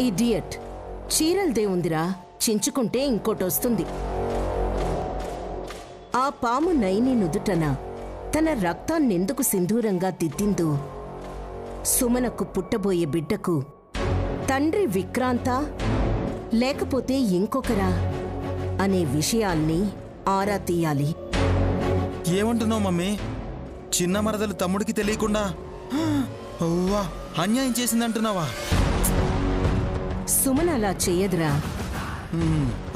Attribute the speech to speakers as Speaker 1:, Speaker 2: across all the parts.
Speaker 1: Idiot, చీరలదే ఉందిరా, చించుకుంటే ఇంకోటొస్తుంది. ఆ పాము నైని నుదుటన తన రక్తాన్నెందుకు సింధూరంగా దిద్దిందో, సుమనకు పుట్టబోయే బిడ్డకు తండ్రి విక్రాంత లేకపోతే ఇంకొకరా అనే విషయాల్ని ఆరా తీయాలి.
Speaker 2: ఏమంటున్నావు మమ్మీ? చిన్న మరదలు తమ్ముడికి తెలియకుండా అన్యాయం చేసిందంటున్నావా?
Speaker 1: సుమన్ అలా చెయ్యదురా.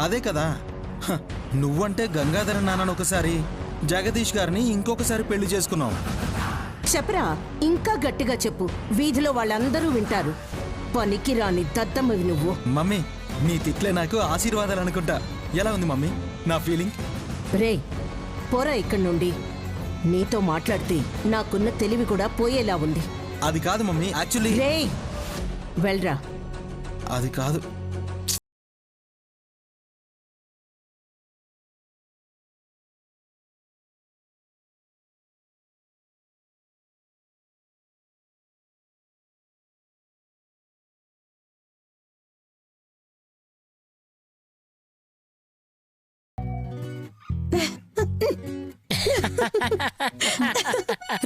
Speaker 2: అదే కదా, నువ్వంటే గంగాధర నాన్నను ఒకసారి, జగదీష్ గారిని ఇంకొకసారి పెళ్లి చేసుకున్నావు.
Speaker 1: చెప్పరా, ఇంకా గట్టిగా చెప్పు, వీధిలో వాళ్ళందరూ వింటారు. పనికి రాని దద్దమ్మవి నువ్వు.
Speaker 2: మమ్మీ, నీ తిట్లే నాకు ఆశీర్వాదాలు అనుకుంటా. ఎలా ఉంది మమ్మీ నా ఫీలింగ్?
Speaker 1: రే, పోరా ఇక్కడి నుండి. నీతో మాట్లాడితే నాకున్న తెలివి కూడా పోయేలా ఉంది.
Speaker 2: అది కాదు మమ్మీ, యాక్చువల్లీ
Speaker 1: రే వెళ్ళరా.
Speaker 2: అది కాదు.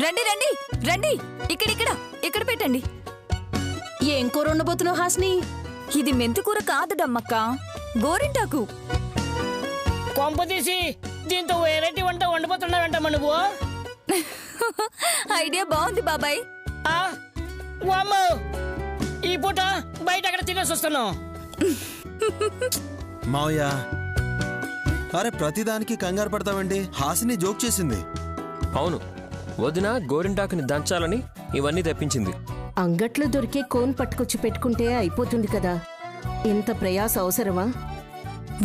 Speaker 3: రండి రండి రండి, ఇక్కడ పెట్టండి.
Speaker 1: ఏం కూర ఉండబోతున్నావు హాస్ని?
Speaker 3: ఇది మెంతుకూర కాదు డమ్మక్క, గోరింటాకు.
Speaker 4: కొంప తీసి దీంతో వెరైటీ వంట వండిపోతున్నావంటమ్మా నువ్వు.
Speaker 3: ఐడియా బాగుంది బాబాయ్.
Speaker 4: వామ్మో, ఈ పూట బయట అక్కడ తినేసి వస్తున్నావు.
Speaker 2: మావయ్య, అరే ప్రతిదానికి కంగారు పడతావండి. హాసిని జోక్ చేసింది.
Speaker 5: అవును, వదిన గోరింటాకుని దంచాలని ఇవన్నీ తెప్పించింది.
Speaker 1: అంగట్లో దొరికే కోన్ పట్టుకొచ్చి పెట్టుకుంటే అయిపోతుంది కదా, ఇంత ప్రయాస అవసరమా?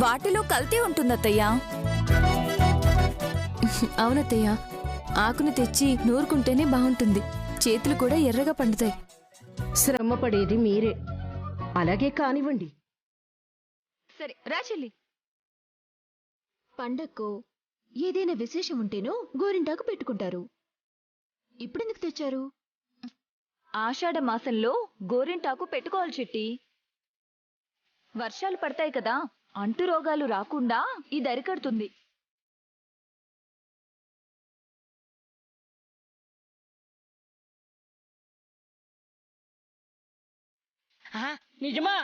Speaker 3: వాటిలో కల్తీ ఉంటుందత్తయ్యా.
Speaker 6: అవునత్తయ్య, ఆకుని తెచ్చి నూరుకుంటేనే బాగుంటుంది. చేతులు కూడా ఎర్రగా పండుతాయి.
Speaker 1: శ్రమ పడేది మీరే, అలాగే కానివ్వండి.
Speaker 6: సరే రాచెల్లి. పండక్కో ఏదైనా విశేషం ఉంటేనో గోరింటాకు పెట్టుకుంటారు. ఇప్పుడెందుకు తెచ్చారు? ఆషాఢ మాసంలో గోరింటాకు పెట్టుకోవాలి చిట్టి. వర్షాలు పడతాయి కదా, అంటు రోగాలు రాకుండా ఇది అరికడుతుంది.
Speaker 4: నిజమా?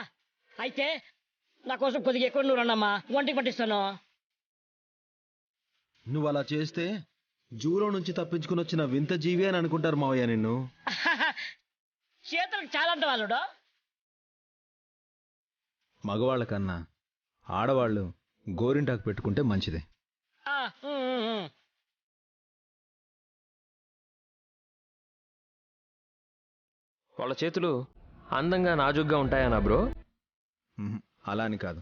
Speaker 4: అయితే నా కోసం కొద్దిగా ఎక్కువ నువ్వు రండమ్మా, వంటికి పట్టిస్తాను.
Speaker 2: నువ్వు అలా చేస్తే జూలో నుంచి తప్పించుకుని వచ్చిన వింత జీవి అని అనుకుంటారు మావయ్య నిన్ను.
Speaker 4: చేతులకు చాలా అంట వాళ్ళుడు.
Speaker 7: మగవాళ్ళ కన్నా ఆడవాళ్ళు గోరింటాకు పెట్టుకుంటే మంచిదే.
Speaker 5: వాళ్ళ చేతులు అందంగా నాజుగ్గా ఉంటాయనా బ్రో?
Speaker 7: అలా అని కాదు,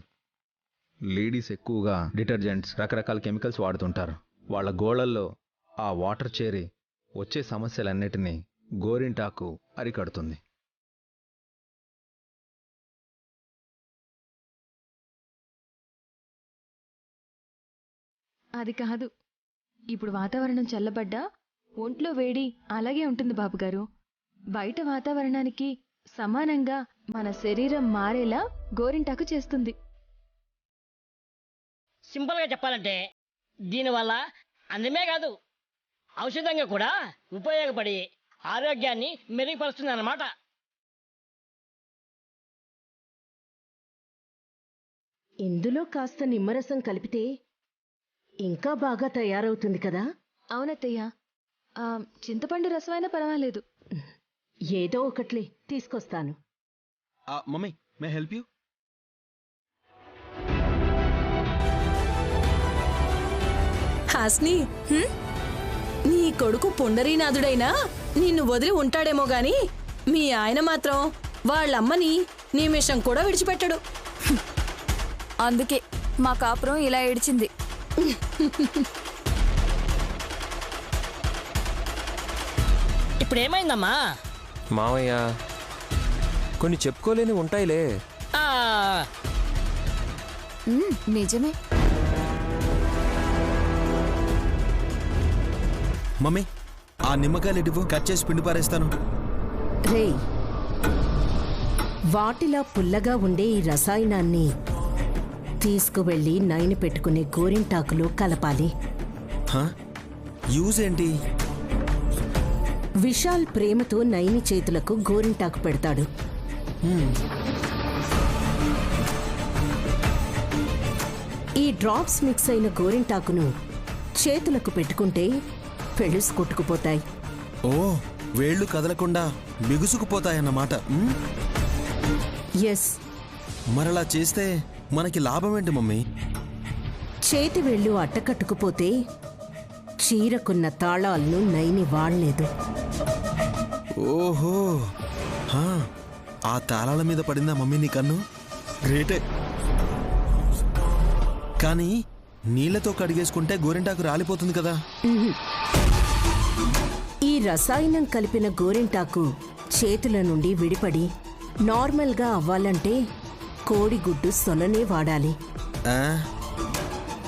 Speaker 7: లేడీస్ ఎక్కువగా డిటర్జెంట్స్, రకరకాల కెమికల్స్ వాడుతుంటారు. వాళ్ళ గోళ్ళల్లో ఆ వాటర్ చేరి వచ్చే సమస్యలన్నిటినీ గోరింటాకు అరికడుతుంది.
Speaker 6: అది కాదు, ఇప్పుడు వాతావరణం చల్లబడ్డా ఒంట్లో వేడి అలాగే ఉంటుంది బాబుగారు. బయట వాతావరణానికి సమానంగా మన శరీరం మారేలా గోరింటాకు చేస్తుంది.
Speaker 4: సింపుల్ గా చెప్పాలంటే దీనివల్ల అందమే కాదు, ఔషధంగా కూడా ఉపయోగపడి ఆరోగ్యాన్ని మెరుగుపరుస్తుంది అన్నమాట.
Speaker 1: ఇందులో కాస్త నిమ్మరసం కలిపితే ఇంకా బాగా తయారవుతుంది కదా?
Speaker 6: అవునత్తయ్య, చింతపండు రసమైనా పర్వాలేదు.
Speaker 1: ఏదో ఒకట్లే తీసుకొస్తాను.
Speaker 2: Mummy, may help you?
Speaker 8: Hasni, నీ కొడుకు పుండరీనాథుడైనా నిన్ను వదిలి ఉంటాడేమో గాని మీ ఆయన మాత్రం వాళ్ళమ్మని నిమిషం కూడా విడిచిపెట్టడు.
Speaker 3: అందుకే మా కాపురం ఇలా ఏడిచింది.
Speaker 4: ఇప్పుడు ఏమైందమ్మా?
Speaker 5: మావయ్య, కొన్ని చెప్పుకోలేని ఉంటాయిలే.
Speaker 3: నిజమే.
Speaker 2: మమ్మీ, ఆ నిమ్మకాయలు ఇటువు, కట్ చేసి పిండి పారేస్తాను.
Speaker 1: రే, వాటిలా పుల్లగా ఉండే ఈ రసాయనాన్ని తీసుకువెళ్ళి నైని పెట్టుకునే గోరింటాకులో కలపాలి.
Speaker 2: హా? యూజ్ ఏంటి?
Speaker 1: విశాల్ ప్రేమతో నైని చేతులకు గోరింటాకు పెడతాడు. ఈ డ్రాప్స్ మిక్స్ అయిన గోరింటాకును చేతులకు పెట్టుకుంటే పెళుసు కొట్టుకుపోతాయి.
Speaker 2: ఓ, వేళ్ళు కదలకుండా బిగుసుకుపోతాయన్నమాట.
Speaker 1: ఎస్.
Speaker 2: మరలా చేస్తే మనకి లాభం ఏంటి మమ్మీ?
Speaker 1: చేతి వేళ్ళు అట్టకట్టుకుపోతే చీరకున్న తాళాలను నైని వాడలేదు.
Speaker 2: ఓహో, హా, ఆ తాళాల మీద పడిందా మమ్మీ నీ కన్ను? గ్రేటే. కానీ నీళ్లతో కడిగేసుకుంటే గోరింటాకు రాలిపోతుంది కదా.
Speaker 1: ఈ రసాయనం కలిపిన గోరింటాకు చేతుల నుండి విడిపడి నార్మల్గా అవ్వాలంటే కోడిగుడ్డు సొననే వాడాలి.
Speaker 2: ఆ,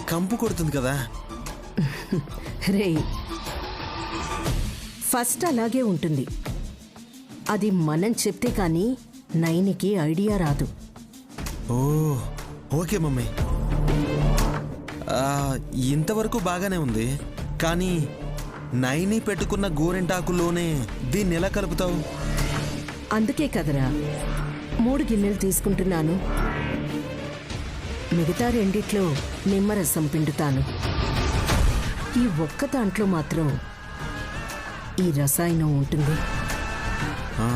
Speaker 2: కంపు కొడుతుంది కదా.
Speaker 1: రే, ఫస్ట్ అలాగే ఉంటుంది. అది మనం చెప్తే కానీ నైనికి ఐడియా రాదు.
Speaker 2: ఓ, ఓకే మమ్మీ. ఇంతవరకు బాగానే ఉంది. కానీ నైని పెట్టుకున్న గోరింటాకులోనే దీన్ని ఎలా కలుపుతావు?
Speaker 1: అందుకే కదరా 3 గిన్నెలు తీసుకుంటున్నాను. మిగతా 2 నిమ్మరసం పిండుతాను. ఈ ఒక్క దాంట్లో మాత్రం ఈ రసాయనం ఉంటుంది.
Speaker 2: ఆ,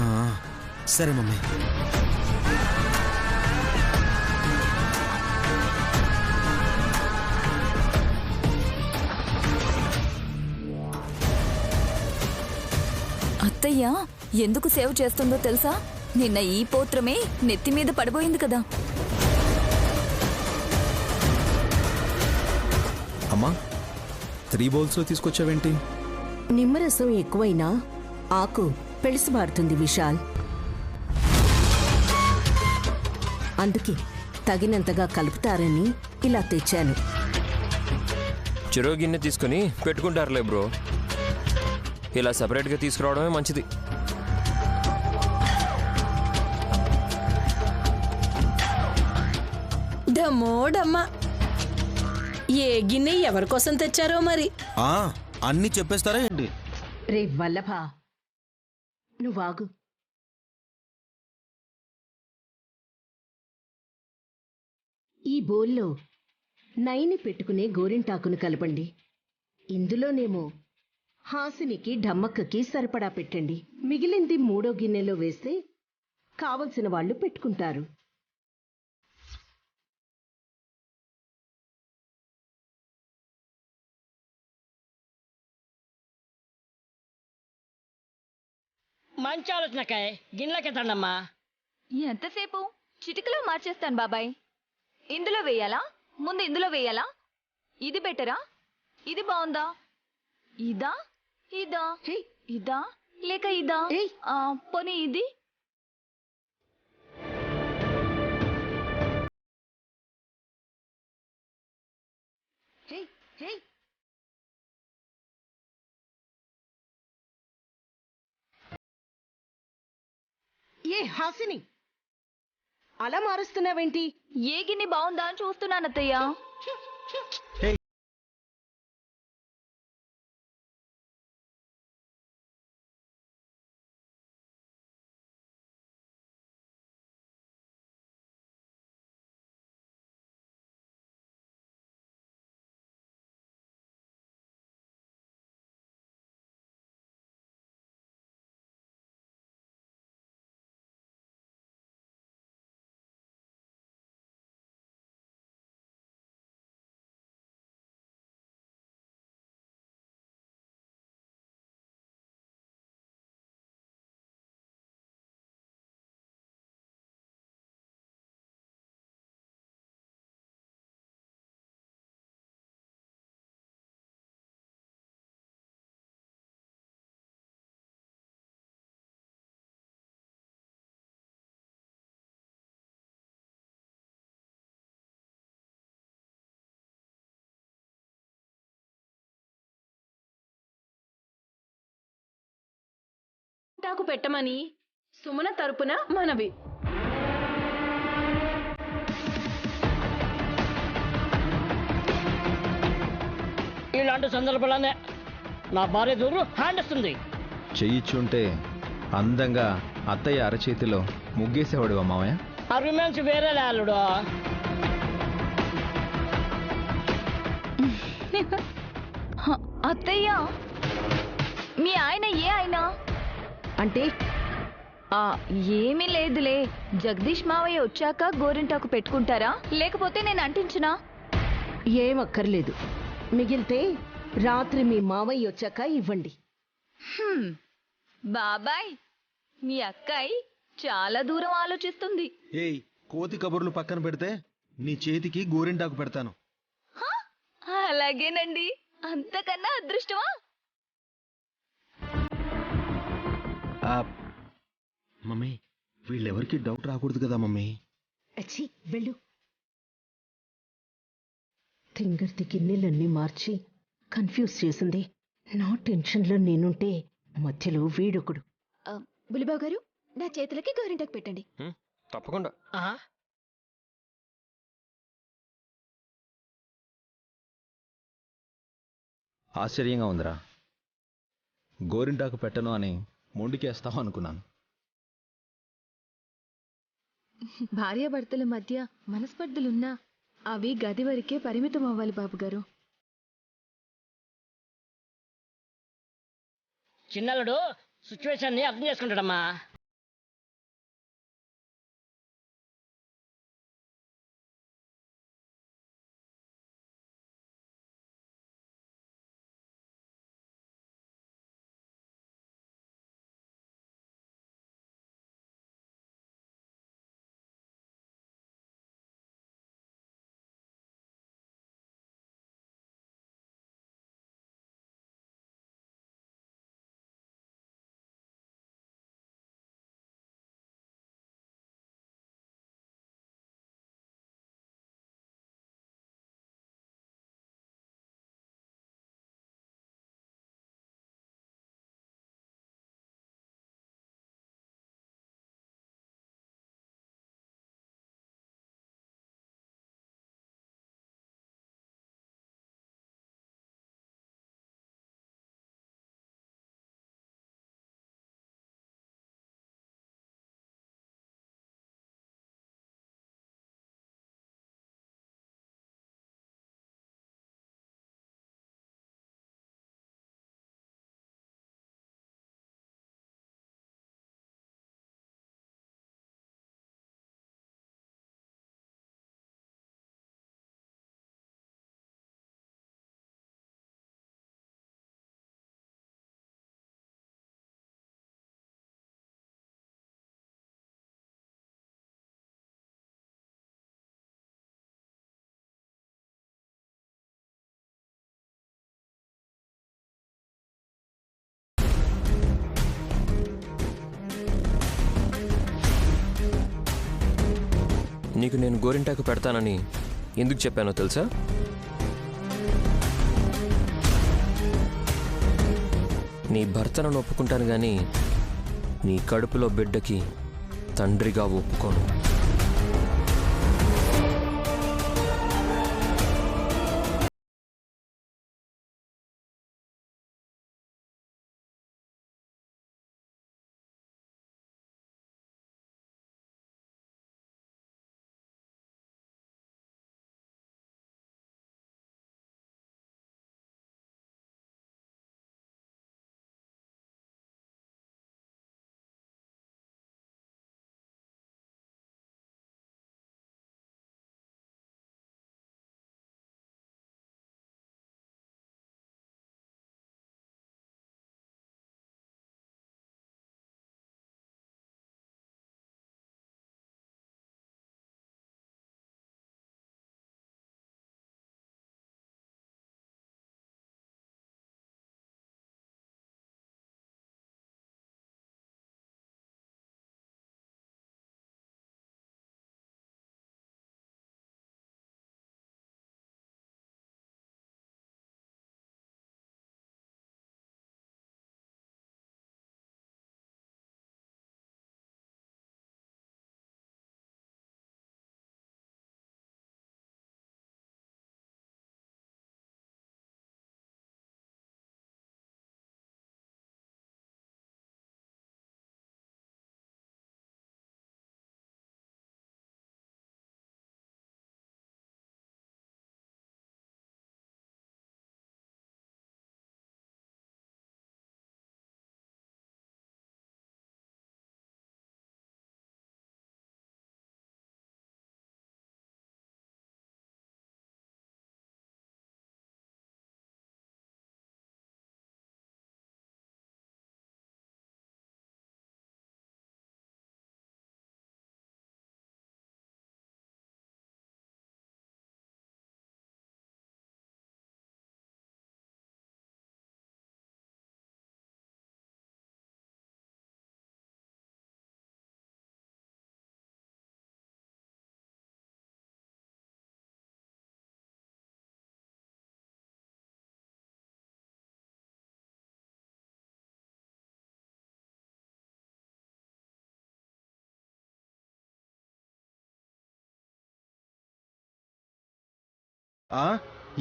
Speaker 2: సరే మమ్మీ.
Speaker 3: అత్తయ్య ఎందుకు సేవ్ చేస్తుందో తెలుసా? నిన్న ఈ పోత్రమే నెత్తి మీద పడిపోయింది కదా.
Speaker 7: అమ్మా, 3 బౌల్స్లో తీసుకొచ్చావేంటి?
Speaker 1: నిమ్మరసం ఎక్కువైనా ఆకు పెళుసుబారుతుంది విశాల్. అందుకే తగినంతగా కలుపుతారని ఇలా తెచ్చాను.
Speaker 5: చెరో గిన్నె తీసుకుని పెట్టుకుంటారులే బ్రో. ఇలా సపరేట్గా తీసుకురావడమే మంచిది.
Speaker 8: డమ్మోడమ్మ, ఏ గిన్నె ఎవరికోసం తెచ్చారో మరి.
Speaker 2: అన్నీ చెప్పేస్తారా ఏంటి?
Speaker 1: రే వల్లభ, నువ్వాగు. ఈ బౌల్లో నైని పెట్టుకునే గోరింటాకును కలపండి. ఇందులోనేమో హాసినికి ఢమ్మక్కకి సరిపడా పెట్టండి. మిగిలింది 3వ గిన్నెలో వేస్తే కావలసిన వాళ్ళు పెట్టుకుంటారు.
Speaker 4: మంచి ఆలోచనకాయ. గిన్నెలకి తండమ్మా.
Speaker 3: ఎంతసేపు? చిటికలో మార్చేస్తాను బాబాయ్. ఇందులో వేయాలా? ముందు ఇందులో వేయాలా? ఇది బెటరా? ఇది బాగుందా? ఇదా ఇదా ఇదా లేక ఇదా? పోనీ ఇది.
Speaker 1: ఏ హాసిని, అలా మారుస్తున్నావేంటి?
Speaker 3: ఏ గిన్నె బాగుందా అని చూస్తున్నాను అత్తయ్య.
Speaker 8: టాకు పెట్టమని సుమన తరపున మనవి.
Speaker 4: ఇలాంటి సందర్భాలనే నా భార్య దూరు హ్యాండ్ ఇస్తుంది.
Speaker 7: చెయ్యిచ్చుంటే అందంగా అత్తయ్య అరచేతిలో ముగ్గేసేవాడు మామయ్య.
Speaker 4: ఆ రొమాన్స్ వేరే అల్లుడు.
Speaker 3: అత్తయ్య, మీ ఆయన ఏ ఆయన
Speaker 1: అంటే
Speaker 3: ఏమీ లేదులే. జగదీష్ మావయ్య వచ్చాక గోరింటాకు పెట్టుకుంటారా, లేకపోతే నేను అంటించునా?
Speaker 1: ఏం అక్కర్లేదు. మిగిలితే రాత్రి మీ మావయ్య వచ్చాక ఇవ్వండి.
Speaker 3: బాబాయ్, మీ అక్కాయి చాలా దూరం ఆలోచిస్తుంది.
Speaker 2: ఏయ్, కోతి కబుర్లు పక్కన పెడితే నీ చేతికి గోరింటాకు పెడతాను.
Speaker 3: అలాగేనండి. అంతకన్నా అదృష్టమా?
Speaker 2: మమ్మీ, వీళ్ళెవరికి డౌట్ రాకూడదు కదా మమ్మీ.
Speaker 1: అచ్చి వెళ్ళు. తింగర్తి గిన్నెలన్నీ మార్చి కన్ఫ్యూజ్ చేసింది. నా టెన్షన్లో నేనుంటే మధ్యలో వీడొకడు.
Speaker 6: బులిబాబు గారు, నా చేతులకి గోరింటాకు పెట్టండి.
Speaker 5: తప్పకుండా.
Speaker 7: ఆశ్చర్యంగా ఉందిరా. గోరింటాకు పెట్టను అని మొండికేస్తావు అనుకున్నాను.
Speaker 6: భార్యాభర్తల మధ్య మనస్పర్ధలున్నా అవి గది వరకే పరిమితం అవ్వాలి బాబుగారు.
Speaker 4: చిన్నల్లుడు సిచ్యువేషన్ ని అర్థం చేసుకుంటాడమ్మా.
Speaker 5: నీకు నేను గోరింటాకు పెడతానని ఎందుకు చెప్పానో తెలుసా? నీ భర్తను ఒప్పుకుంటాను కానీ నీ కడుపులో బిడ్డకి తండ్రిగా ఒప్పుకోను.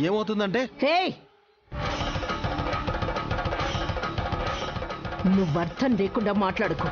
Speaker 2: ఏమవుతుందంటే
Speaker 1: హే, నువ్వు అర్థం లేకుండా మాట్లాడుకో.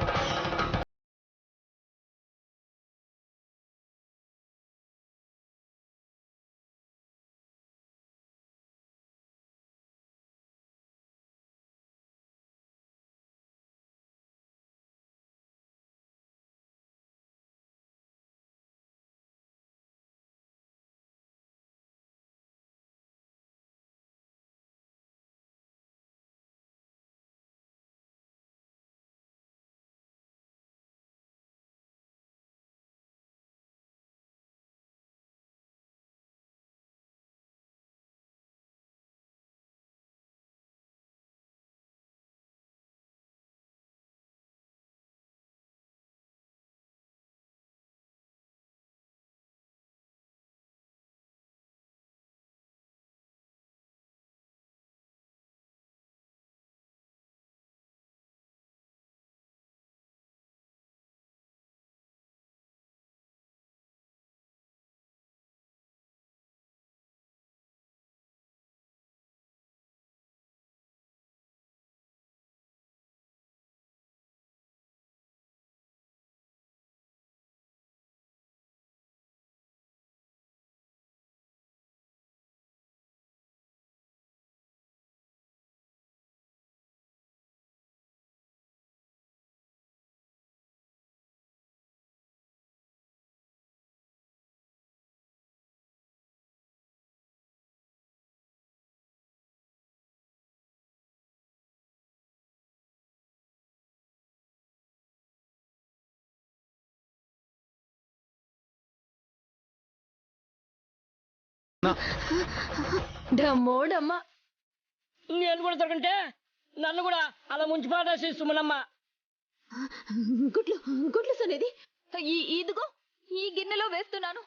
Speaker 6: డమ్మోడమ్మ.
Speaker 4: నేను కూడా దొరకంటే నన్ను కూడా అలా ముంచి పాటేసి సుమనమ్మ.
Speaker 3: గుడ్లు గుడ్లు సనేది ఇదిగో ఈ గిన్నెలో వేస్తున్నాను.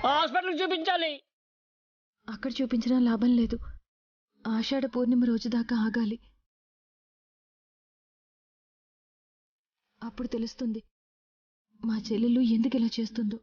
Speaker 4: హాస్పిటల్ చూపించాలి.
Speaker 6: అక్కడ చూపించినా లాభం లేదు. ఆషాఢ పూర్ణిమ రోజు దాకా ఆగాలి. అప్పుడు తెలుస్తుంది మా చెల్లెలు ఎందుకు ఇలా చేస్తుందో.